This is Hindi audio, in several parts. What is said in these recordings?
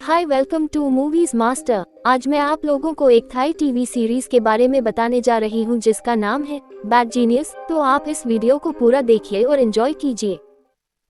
Hi, welcome to movies master. आज मैं आप लोगों को एक थाई टीवी सीरीज के बारे में बताने जा रही हूं जिसका नाम है बैड जीनियस। तो आप इस वीडियो को पूरा देखिए और एंजॉय कीजिए।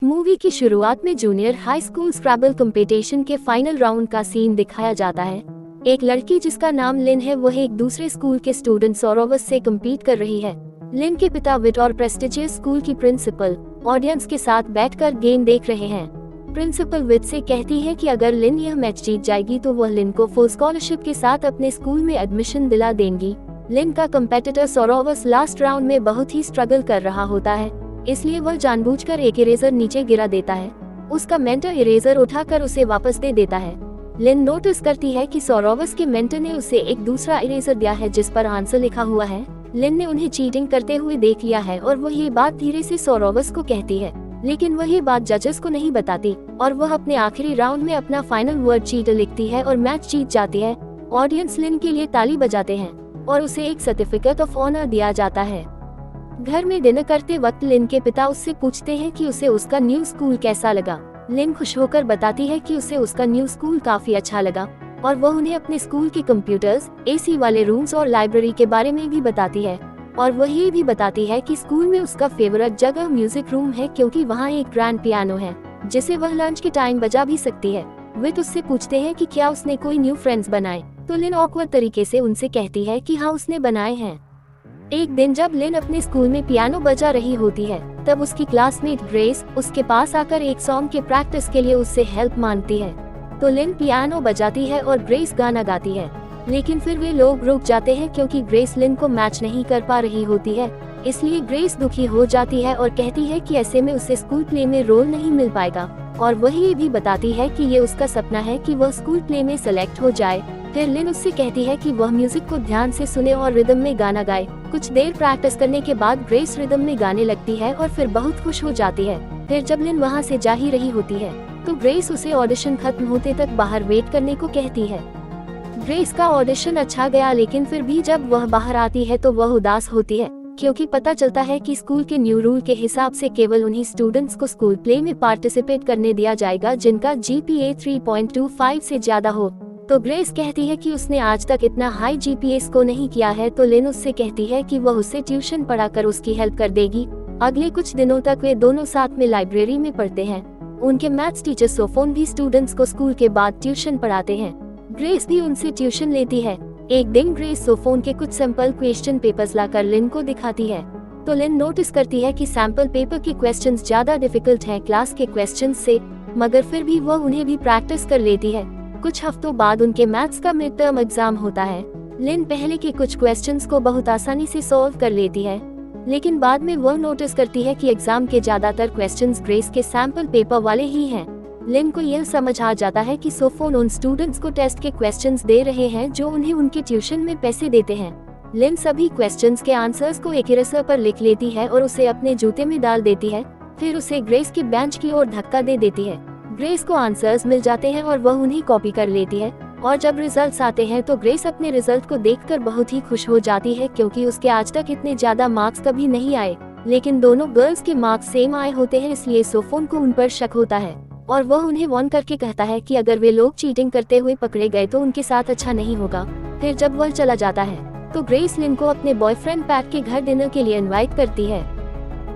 मूवी की शुरुआत में जूनियर हाई स्कूल स्क्रैबल कंपटीशन के फाइनल राउंड का सीन दिखाया जाता है। एक लड़की जिसका नाम लिन है वह एक दूसरे स्कूल के स्टूडेंट सोरोवस से कम्पीट कर रही है। लिन के पिता विट और प्रेस्टिजियस स्कूल की प्रिंसिपल ऑडियंस के साथ बैठकर गेम देख रहे हैं। प्रिंसिपल विट से कहती है कि अगर लिन यह मैच जीत जाएगी तो वह लिन को फुल स्कॉलरशिप के साथ अपने स्कूल में एडमिशन दिला देंगी। लिन का कंपेटिटर सोरोवस लास्ट राउंड में बहुत ही स्ट्रगल कर रहा होता है, इसलिए वह जानबूझकर एक इरेजर नीचे गिरा देता है। उसका मेंटर इरेजर उठाकर उसे वापस दे देता है। लिन नोटिस करती है कि सोरोवस के मेंटर ने उसे एक दूसरा इरेजर दिया है जिस पर आंसर लिखा हुआ है। लिन ने उन्हें चीटिंग करते हुए देख लिया है और वह ये बात धीरे से सोरोवस को कहती है, लेकिन वह ये बात जजेस को नहीं बताती और वह अपने आखिरी राउंड में अपना फाइनल वर्ड चीटर लिखती है और मैच जीत जाती है। ऑडियंस लिन के लिए ताली बजाते हैं और उसे एक सर्टिफिकेट ऑफ ऑनर दिया जाता है। घर में डिनर करते वक्त लिन के पिता उससे पूछते हैं कि उसे उसका न्यू स्कूल कैसा लगा। लिन खुश होकर बताती है कि उसे उसका न्यू स्कूल काफी अच्छा लगा और वह उन्हें अपने स्कूल के कंप्यूटर्स, एसी वाले रूम्स और लाइब्रेरी के बारे में भी बताती है। और वह ये भी बताती है कि स्कूल में उसका फेवरेट जगह म्यूजिक रूम है क्योंकि वहाँ एक ग्रैंड पियानो है जिसे वह लंच के टाइम बजा भी सकती है। विट उससे पूछते हैं कि क्या उसने कोई न्यू फ्रेंड्स बनाए, तो लिन ऑकवर्ड तरीके से उनसे कहती है कि हाँ उसने बनाए हैं। एक दिन जब लिन अपने स्कूल में पियानो बजा रही होती है तब उसकी क्लासमेट ग्रेस उसके पास आकर एक सॉन्ग के प्रैक्टिस के लिए उससे हेल्प मांगती है। तो लिन पियानो बजाती है और ग्रेस गाना गाती है, लेकिन फिर वे लोग रुक जाते हैं क्योंकि ग्रेस लिन को मैच नहीं कर पा रही होती है। इसलिए ग्रेस दुखी हो जाती है और कहती है कि ऐसे में उसे स्कूल प्ले में रोल नहीं मिल पाएगा। और वह ये भी बताती है कि ये उसका सपना है कि वह स्कूल प्ले में सेलेक्ट हो जाए। फिर लिन उससे कहती है कि वह म्यूजिक को ध्यान से सुने और रिदम में गाना गाए। कुछ देर प्रैक्टिस करने के बाद ग्रेस रिदम में गाने लगती है और फिर बहुत खुश हो जाती है। फिर जब लिन वहाँ से जा ही रही होती है तो ग्रेस उसे ऑडिशन खत्म होते तक बाहर वेट करने को कहती है। ग्रेस का ऑडिशन अच्छा गया, लेकिन फिर भी जब वह बाहर आती है तो वह उदास होती है क्योंकि पता चलता है कि स्कूल के न्यू रूल के हिसाब से केवल उन्हीं स्टूडेंट्स को स्कूल प्ले में पार्टिसिपेट करने दिया जाएगा जिनका जीपीए 3.25 से ज्यादा हो। तो ग्रेस कहती है कि उसने आज तक इतना हाई जीपीए स्कोर नहीं किया है। तो लिन उससे कहती है कि वह उससे ट्यूशन पढ़ाकर उसकी हेल्प कर देगी। अगले कुछ दिनों तक वे दोनों साथ में लाइब्रेरी में पढ़ते हैं। उनके मैथ्स टीचर सोफोन भी स्टूडेंट्स को स्कूल के बाद ट्यूशन पढ़ाते हैं। ग्रेस भी उनसे ट्यूशन लेती है। एक दिन ग्रेस सोफोन के कुछ सैंपल क्वेश्चन पेपर्स लाकर लिन को दिखाती है। तो लिन नोटिस करती है कि सैंपल पेपर के क्वेश्चंस ज्यादा डिफिकल्ट हैं क्लास के क्वेश्चंस से, मगर फिर भी वह उन्हें भी प्रैक्टिस कर लेती है। कुछ हफ्तों बाद उनके मैथ्स का मिड टर्म एग्जाम होता है। लिन पहले के कुछ क्वेश्चंस को बहुत आसानी से सॉल्व कर लेती है, लेकिन बाद में वह नोटिस करती है कि एग्जाम के ज्यादातर क्वेश्चंस ग्रेस के सैंपल पेपर वाले ही हैं। लिन को यह समझ आ जाता है कि सोफोन उन स्टूडेंट्स को टेस्ट के क्वेश्चंस दे रहे हैं जो उन्हें उनके ट्यूशन में पैसे देते हैं। लिन सभी क्वेश्चंस के आंसर्स को एक इरेजर पर लिख लेती है और उसे अपने जूते में डाल देती है। फिर उसे ग्रेस की बेंच की ओर धक्का दे देती है। ग्रेस को आंसर्स मिल जाते हैं और वह उन्हें कॉपी कर लेती है। और जब रिजल्ट्स आते हैं तो ग्रेस अपने रिजल्ट को देखकर बहुत ही खुश हो जाती है क्योंकि उसके आज तक इतने ज्यादा मार्क्स कभी नहीं आए, लेकिन दोनों गर्ल्स के मार्क्स सेम आए होते हैं। इसलिए सोफोन को उन पर शक होता है और वह उन्हें वार्न करके कहता है कि अगर वे लोग चीटिंग करते हुए पकड़े गए तो उनके साथ अच्छा नहीं होगा। फिर जब वह चला जाता है तो ग्रेस लिन को अपने बॉयफ्रेंड पैट के घर डिनर के लिए इनवाइट करती है।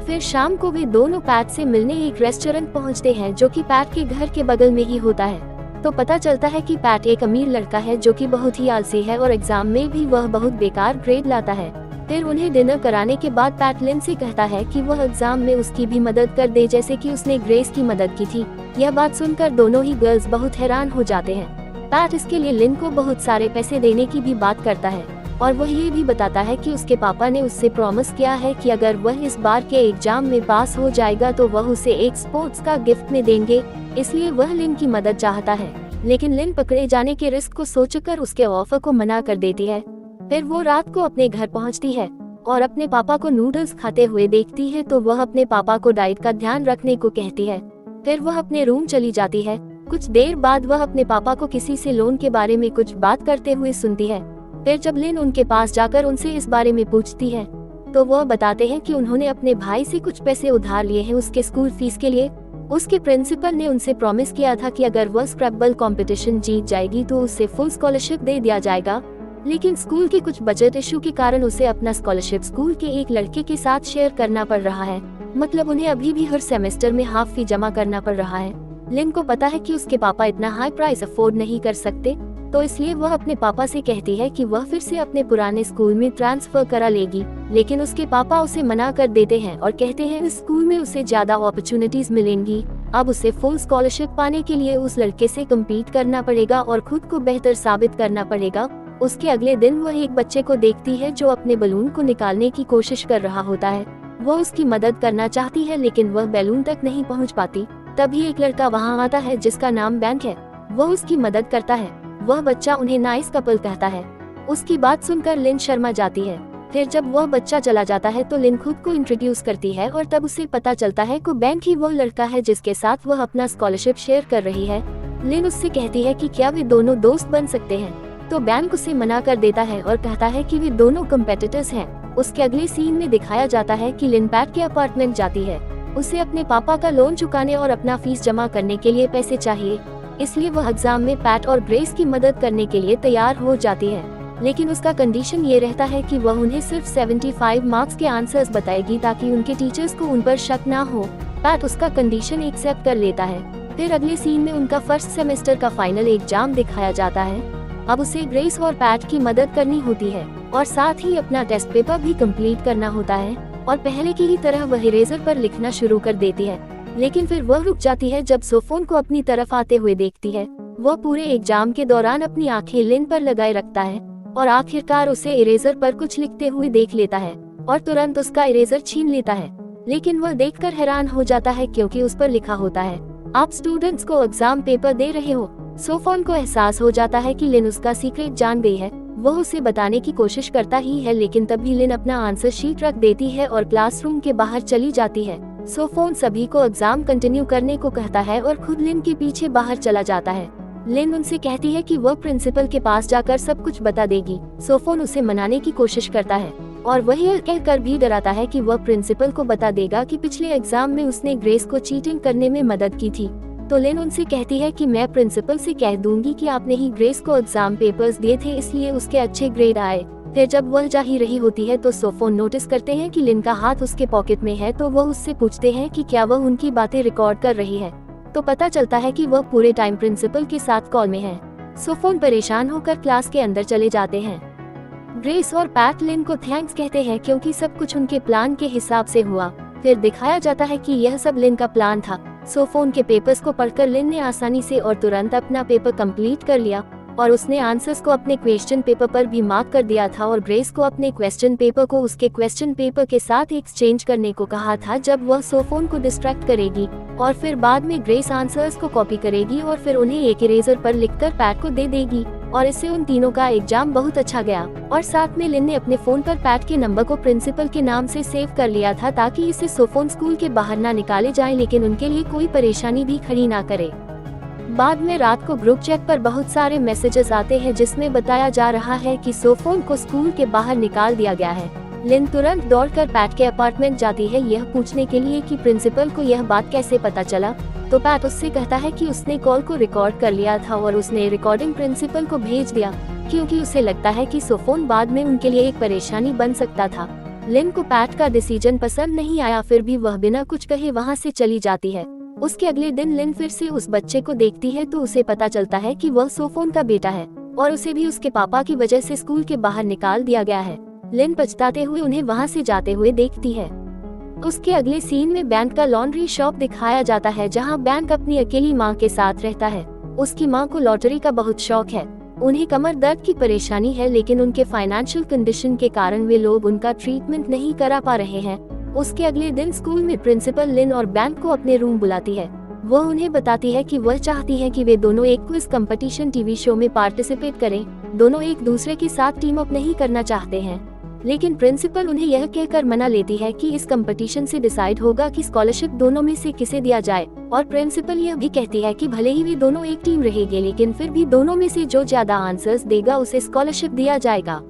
फिर शाम को वे दोनों पैट से मिलने एक रेस्टोरेंट पहुंचते हैं जो कि पैट के घर के बगल में ही होता है। तो पता चलता है कि पैट एक अमीर लड़का है जो कि बहुत ही आलसी है और एग्जाम में भी वह बहुत बेकार ग्रेड लाता है। फिर उन्हें डिनर कराने के बाद पैट लिन से कहता है कि वह एग्जाम में उसकी भी मदद कर दे जैसे कि उसने ग्रेस की मदद की थी। यह बात सुनकर दोनों ही गर्ल्स बहुत हैरान हो जाते हैं। पैट इसके लिए लिन को बहुत सारे पैसे देने की भी बात करता है और वह ये भी बताता है कि उसके पापा ने उससे प्रॉमिस किया है कि अगर वह इस बार के एग्जाम में पास हो जाएगा तो वह उसे एक स्पोर्ट्स का गिफ्ट में देंगे। इसलिए वह लिन की मदद चाहता है, लेकिन लिन पकड़े जाने के रिस्क को सोचकर उसके ऑफर को मना कर देती है। फिर वो रात को अपने घर पहुंचती है और अपने पापा को नूडल्स खाते हुए देखती है तो वह अपने पापा को डाइट का ध्यान रखने को कहती है। फिर वह अपने रूम चली जाती है। कुछ देर बाद वह अपने पापा को किसी से लोन के बारे में कुछ बात करते हुए सुनती है। फिर जब लिन उनके पास जाकर उनसे इस बारे में पूछती है तो वह बताते हैं कि उन्होंने अपने भाई से कुछ पैसे उधार लिए हैं उसके स्कूल फीस के लिए। उसके प्रिंसिपल ने उनसे प्रॉमिस किया था कि अगर वह स्क्रैबल कंपटीशन जीत जाएगी तो उसे फुल स्कॉलरशिप दे दिया जाएगा, लेकिन स्कूल के कुछ बजट इशू के कारण उसे अपना स्कॉलरशिप स्कूल के एक लड़के के साथ शेयर करना पड़ रहा है। मतलब उन्हें अभी भी हर सेमेस्टर में हाफ फी जमा करना पड़ रहा है। लिन को पता है कि उसके पापा इतना हाई प्राइस अफोर्ड नहीं कर सकते, तो इसलिए वह अपने पापा से कहती है कि वह फिर से अपने पुराने स्कूल में ट्रांसफर करा लेगी, लेकिन उसके पापा उसे मना कर देते हैं और कहते हैं इस स्कूल में उसे ज्यादा अपॉर्चुनिटीज मिलेंगी। अब उसे फुल स्कॉलरशिप पाने के लिए उस लड़के से कम्पीट करना पड़ेगा और खुद को बेहतर साबित करना पड़ेगा। उसके अगले दिन वह एक बच्चे को देखती है जो अपने बलून को निकालने की कोशिश कर रहा होता है। वह उसकी मदद करना चाहती है लेकिन वह बैलून तक नहीं पहुंच पाती। तभी एक लड़का वहां आता है जिसका नाम बैंक है। वह उसकी मदद करता है। वह बच्चा उन्हें नाइस कपल कहता है। उसकी बात सुनकर लिन शर्मा जाती है। फिर जब वह बच्चा चला जाता है तो लिन खुद को इंट्रोड्यूस करती है और तब उसे पता चलता है कि बैंक ही वो लड़का है जिसके साथ वह अपना स्कॉलरशिप शेयर कर रही है। लिन उससे कहती है कि क्या वे दोनों दोस्त बन सकते हैं, तो बैंक उसे मना कर देता है और कहता है कि वे दोनों कम्पेटिटर्स हैं। उसके अगले सीन में दिखाया जाता है कि लिन पैट के अपार्टमेंट जाती है। उसे अपने पापा का लोन चुकाने और अपना फीस जमा करने के लिए पैसे चाहिए, इसलिए वह एग्जाम में पैट और ग्रेस की मदद करने के लिए तैयार हो जाती है। लेकिन उसका कंडीशन ये रहता है कि वह उन्हें सिर्फ 75 मार्क्स के आंसर्स बताएगी ताकि उनके टीचर्स को उन पर शक ना हो। पैट उसका कंडीशन एक्सेप्ट कर लेता है। फिर अगले सीन में उनका फर्स्ट सेमेस्टर का फाइनल एग्जाम दिखाया जाता है। अब उसे ग्रेस और पैट की मदद करनी होती है और साथ ही अपना टेस्ट पेपर भी कंप्लीट करना होता है और पहले की ही तरह वह इरेजर पर लिखना शुरू कर देती है। लेकिन फिर वह रुक जाती है जब सोफोन को अपनी तरफ आते हुए देखती है। वह पूरे एग्जाम के दौरान अपनी आंखें लिन पर लगाए रखता है और आखिरकार उसे इरेजर पर कुछ लिखते हुए देख लेता है और तुरंत उसका इरेजर छीन लेता है। लेकिन वह देखकर हैरान हो जाता है क्योंकि उस पर लिखा होता है आप स्टूडेंट्स को एग्जाम पेपर दे रहे हो। सोफोन को एहसास हो जाता है कि लिन उसका सीक्रेट जान गई है। वह उसे बताने की कोशिश करता ही है, लेकिन तभी लिन अपना आंसर शीट रख देती है और क्लासरूम के बाहर चली जाती है। सोफोन सभी को एग्जाम कंटिन्यू करने को कहता है और खुद लिन के पीछे बाहर चला जाता है। लिन उनसे कहती है कि वह प्रिंसिपल के पास जाकर सब कुछ बता देगी। सोफोन उसे मनाने की कोशिश करता है और वह यह कहकर भी डराता है कि वह प्रिंसिपल को बता देगा कि पिछले एग्जाम में उसने ग्रेस को चीटिंग करने में मदद की थी। तो लिन उनसे कहती है कि मैं प्रिंसिपल से कह दूंगी कि आपने ही ग्रेस को एग्जाम पेपर्स दिए थे, इसलिए उसके अच्छे ग्रेड आए। फिर जब वह जा ही रही होती है तो सोफोन नोटिस करते हैं कि लिन का हाथ उसके पॉकेट में है, तो वह उससे पूछते हैं कि क्या वह उनकी बातें रिकॉर्ड कर रही है। तो पता चलता है कि वह पूरे टाइम प्रिंसिपल के साथ कॉल में है। सोफोन परेशान होकर क्लास के अंदर चले जाते हैं। ग्रेस और पैट लिन को थैंक्स कहते हैं क्योंकि सब कुछ उनके प्लान के हिसाब से हुआ। फिर दिखाया जाता है कि यह सब लिन का प्लान था। सोफोन के पेपर्स को पढ़कर लिन ने आसानी से और तुरंत अपना पेपर कंप्लीट कर लिया और उसने आंसर्स को अपने क्वेश्चन पेपर पर भी मार्क कर दिया था और ग्रेस को अपने क्वेश्चन पेपर को उसके क्वेश्चन पेपर के साथ एक्सचेंज करने को कहा था जब वह सोफोन को डिस्ट्रैक्ट करेगी और फिर बाद में ग्रेस आंसर्स को कॉपी करेगी और फिर उन्हें एक इरेजर पर लिखकर पैट को दे देगी और इससे उन तीनों का एग्जाम बहुत अच्छा गया। और साथ में लिन ने अपने फोन पर पैट के नंबर को प्रिंसिपल के नाम से सेव कर लिया था ताकि इसे सोफोन स्कूल के बाहर ना निकाले जाए, लेकिन उनके लिए कोई परेशानी भी खड़ी ना करे। बाद में रात को ग्रुप चैट पर बहुत सारे मैसेजेस आते हैं जिसमें बताया जा रहा है कि सोफोन को स्कूल के बाहर निकाल दिया गया है। लिन तुरंत दौड़कर पैट के अपार्टमेंट जाती है यह पूछने के लिए कि प्रिंसिपल को यह बात कैसे पता चला। तो पैट उससे कहता है कि उसने कॉल को रिकॉर्ड कर लिया था और उसने रिकॉर्डिंग प्रिंसिपल को भेज दिया क्योंकि उसे लगता है कि सोफोन बाद में उनके लिए एक परेशानी बन सकता था। लिन को पैट का डिसीजन पसंद नहीं आया, फिर भी वह बिना कुछ कहे वहाँ से चली जाती है। उसके अगले दिन लिन फिर से उस बच्चे को देखती है तो उसे पता चलता है कि वह सोफोन का बेटा है और उसे भी उसके पापा की वजह से स्कूल के बाहर निकाल दिया गया है। लिन पछताते हुए उन्हें वहाँ से जाते हुए देखती है। उसके अगले सीन में बैंक का लॉन्ड्री शॉप दिखाया जाता है जहाँ बैंक अपनी अकेली माँ के साथ रहता है। उसकी माँ को लॉटरी का बहुत शौक है। उन्हें कमर दर्द की परेशानी है, लेकिन उनके फाइनेंशियल कंडीशन के कारण वे लोग उनका ट्रीटमेंट नहीं करा पा रहे हैं। उसके अगले दिन स्कूल में प्रिंसिपल लिन और बैंक को अपने रूम बुलाती है। वह उन्हें बताती है कि वह चाहती है कि वे दोनों एक क्विज कंपटीशन टीवी शो में पार्टिसिपेट करें। दोनों एक दूसरे के साथ टीम अप नहीं करना चाहते हैं, लेकिन प्रिंसिपल उन्हें यह कहकर मना लेती है कि इस कंपटीशन से डिसाइड होगा कि स्कॉलरशिप दोनों में से किसे दिया जाए। और प्रिंसिपल यह भी कहती है कि भले ही वे दोनों एक टीम रहेंगे, लेकिन फिर भी दोनों में से जो ज्यादा आंसर्स देगा उसे स्कॉलरशिप दिया जाएगा।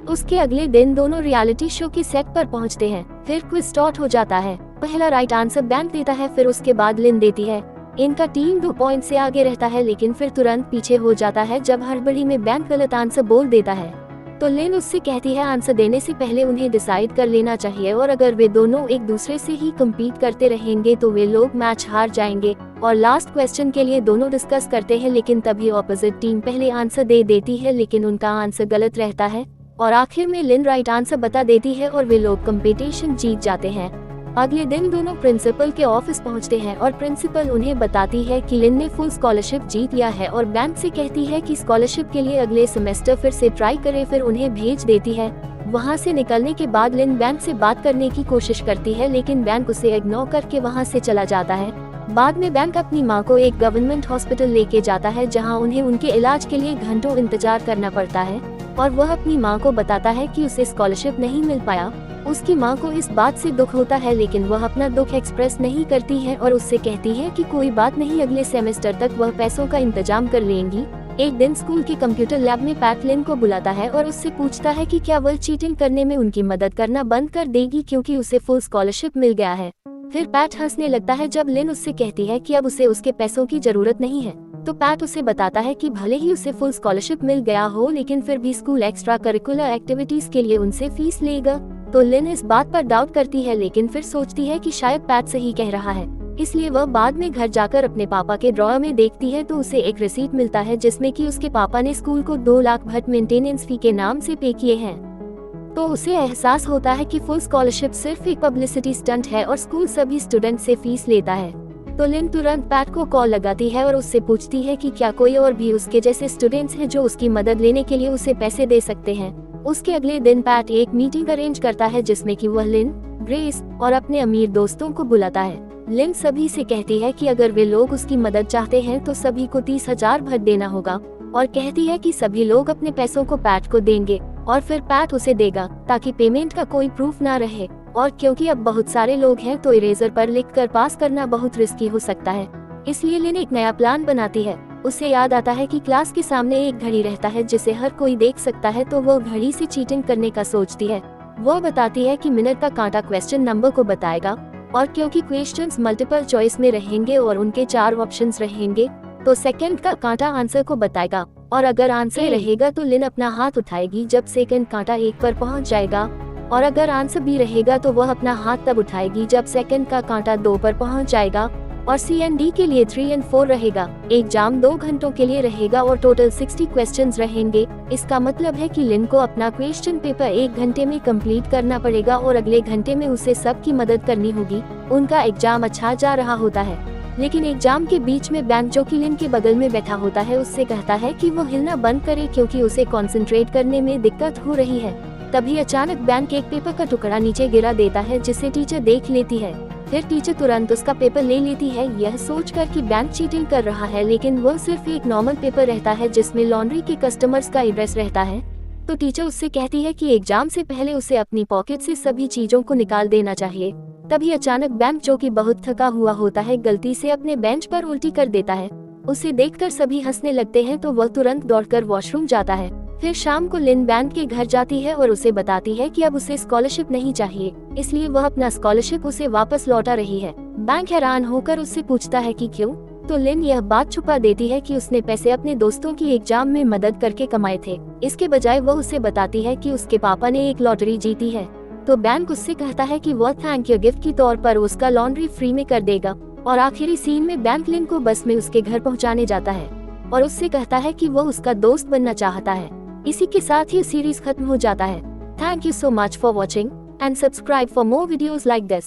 उसके अगले दिन दोनों रियलिटी शो के सेट पर पहुंचते हैं। फिर क्विज स्टार्ट हो जाता है। पहला राइट आंसर बैंक देता है, फिर उसके बाद लिन देती है। इनका टीम 2 पॉइंट से आगे रहता है, लेकिन फिर तुरंत पीछे हो जाता है जब हड़बड़ी में बैंक गलत आंसर बोल देता है। तो लिन उससे कहती है आंसर देने से पहले उन्हें डिसाइड कर लेना चाहिए, और अगर वे दोनों एक दूसरे से ही कम्पीट करते रहेंगे तो वे लोग मैच हार जाएंगे। और लास्ट क्वेश्चन के लिए दोनों डिस्कस करते हैं, लेकिन तभी ऑपोजिट टीम पहले आंसर दे देती है, लेकिन उनका आंसर गलत रहता है और आखिर में लिन राइट आंसर बता देती है और वे लोग कंपटीशन जीत जाते हैं। अगले दिन दोनों प्रिंसिपल के ऑफिस पहुंचते हैं और प्रिंसिपल उन्हें बताती है कि लिन ने फुल स्कॉलरशिप जीत लिया है और बैंक से कहती है कि स्कॉलरशिप के लिए अगले सेमेस्टर फिर से ट्राई करे, फिर उन्हें भेज देती है। वहां से निकलने के बाद लिन बैंक से बात करने की कोशिश करती है, लेकिन बैंक उसे इग्नोर करके वहां से चला जाता है। बाद में बैंक अपनी मां को एक गवर्नमेंट हॉस्पिटल लेके जाता है, जहां उन्हें उनके इलाज के लिए घंटों इंतजार करना पड़ता है और वह अपनी मां को बताता है कि उसे स्कॉलरशिप नहीं मिल पाया। उसकी मां को इस बात से दुख होता है, लेकिन वह अपना दुख एक्सप्रेस नहीं करती है और उससे कहती है कि कोई बात नहीं, अगले सेमेस्टर तक वह पैसों का इंतजाम कर लेंगी। एक दिन स्कूल के कंप्यूटर लैब में पैट लिन को बुलाता है और उससे पूछता है कि क्या वह चीटिंग करने में उनकी मदद करना बंद कर देगी, क्योंकि उसे फुल स्कॉलरशिप मिल गया है। फिर पैट हंसने लगता है जब लिन उससे कहती है कि अब उसे उसके पैसों की जरूरत नहीं है। तो पैट उसे बताता है कि भले ही उसे फुल स्कॉलरशिप मिल गया हो, लेकिन फिर भी स्कूल एक्स्ट्रा करिकुलर एक्टिविटीज के लिए उनसे फीस लेगा। तो लिन इस बात पर डाउट करती है, लेकिन फिर सोचती है कि शायद पैट सही कह रहा है, इसलिए वह बाद में घर जाकर अपने पापा के ड्रॉअर में देखती है तो उसे एक रिसीट मिलता है जिसमें कि उसके पापा ने स्कूल को 2 लाख भर मेंटेनेंस फी के नाम से पे किए हैं। तो उसे एहसास होता है कि फुल स्कॉलरशिप सिर्फ एक पब्लिसिटी स्टंट है और स्कूल सभी स्टूडेंट से फीस लेता है। तो लिन तुरंत पैट को कॉल लगाती है और उससे पूछती है कि क्या कोई और भी उसके जैसे स्टूडेंट्स हैं जो उसकी मदद लेने के लिए उसे पैसे दे सकते हैं। उसके अगले दिन पैट एक मीटिंग अरेंज करता है जिसमें कि वह लिन, ग्रेस और अपने अमीर दोस्तों को बुलाता है। लिन सभी से कहती है कि अगर वे लोग उसकी मदद चाहते हैं तो सभी को 30,000 भर देना होगा और कहती है कि सभी लोग अपने पैसों को पैट को देंगे और फिर पैट उसे देगा ताकि पेमेंट का कोई प्रूफ ना रहे। और क्योंकि अब बहुत सारे लोग हैं तो इरेजर पर लिखकर पास करना बहुत रिस्की हो सकता है, इसलिए लिन एक नया प्लान बनाती है। उसे याद आता है कि क्लास के सामने एक घड़ी रहता है जिसे हर कोई देख सकता है, तो वो घड़ी से चीटिंग करने का सोचती है। वो बताती है कि मिनट का कांटा क्वेश्चन नंबर को बताएगा और क्योंकि क्वेश्चंस मल्टीपल चॉइस में रहेंगे और उनके 4 ऑप्शंस रहेंगे तो सेकंड का कांटा आंसर को बताएगा और अगर आंसर रहेगा तो लिन अपना हाथ उठाएगी जब सेकंड कांटा 1 पर पहुंच जाएगा और अगर आंसर बी रहेगा तो वह अपना हाथ तब उठाएगी जब सेकंड का कांटा 2 पर पहुंच जाएगा और सी एंड डी के लिए 3 और 4 रहेगा। एग्जाम 2 घंटों के लिए रहेगा और टोटल 60 क्वेश्चंस रहेंगे। इसका मतलब है कि लिन को अपना क्वेश्चन पेपर 1 घंटे में कंप्लीट करना पड़ेगा और अगले घंटे में उसे सबकी मदद करनी होगी। उनका एग्जाम अच्छा जा रहा होता है, लेकिन एग्जाम के बीच में बैंक जो कि लिन के बगल में बैठा होता है उससे कहता है कि वो हिलना बंद करे क्योंकि उसे कंसंट्रेट करने में दिक्कत हो रही है। तभी अचानक बैंक एक पेपर का टुकड़ा नीचे गिरा देता है जिसे टीचर देख लेती है। फिर टीचर तुरंत उसका पेपर ले लेती है, यह सोचकर कि बैंक चीटिंग कर रहा है, लेकिन वह सिर्फ एक नॉर्मल पेपर रहता है जिसमें लॉन्ड्री के कस्टमर्स का एड्रेस रहता है। तो टीचर उससे कहती है कि एग्जाम से पहले उसे अपनी पॉकेट से सभी चीजों को निकाल देना चाहिए। तभी अचानक बैंक जो कि बहुत थका हुआ होता है गलती से अपने बेंच पर उल्टी कर देता है। उसे देखकर सभी हंसने लगते हैं तो वह तुरंत दौड़कर वॉशरूम जाता है। फिर शाम को लिन बैंक के घर जाती है और उसे बताती है कि अब उसे स्कॉलरशिप नहीं चाहिए, इसलिए वह अपना स्कॉलरशिप उसे वापस लौटा रही है। बैंक हैरान होकर उससे पूछता है कि क्यों, तो लिन यह बात छुपा देती है कि उसने पैसे अपने दोस्तों की एग्जाम में मदद करके कमाए थे। इसके बजाय वह उसे बताती है कि उसके पापा ने एक लॉटरी जीती है। तो बैंक उससे कहता है कि वह थैंक यू गिफ्ट के तौर पर उसका लॉन्ड्री फ्री में कर देगा। और आखिरी सीन में बैंक लिन को बस में उसके घर पहुंचाने जाता है और उससे कहता है कि वह उसका दोस्त बनना चाहता है। इसी के साथ ही सीरीज खत्म हो जाता है। Thank you so much for watching and subscribe for more videos like this.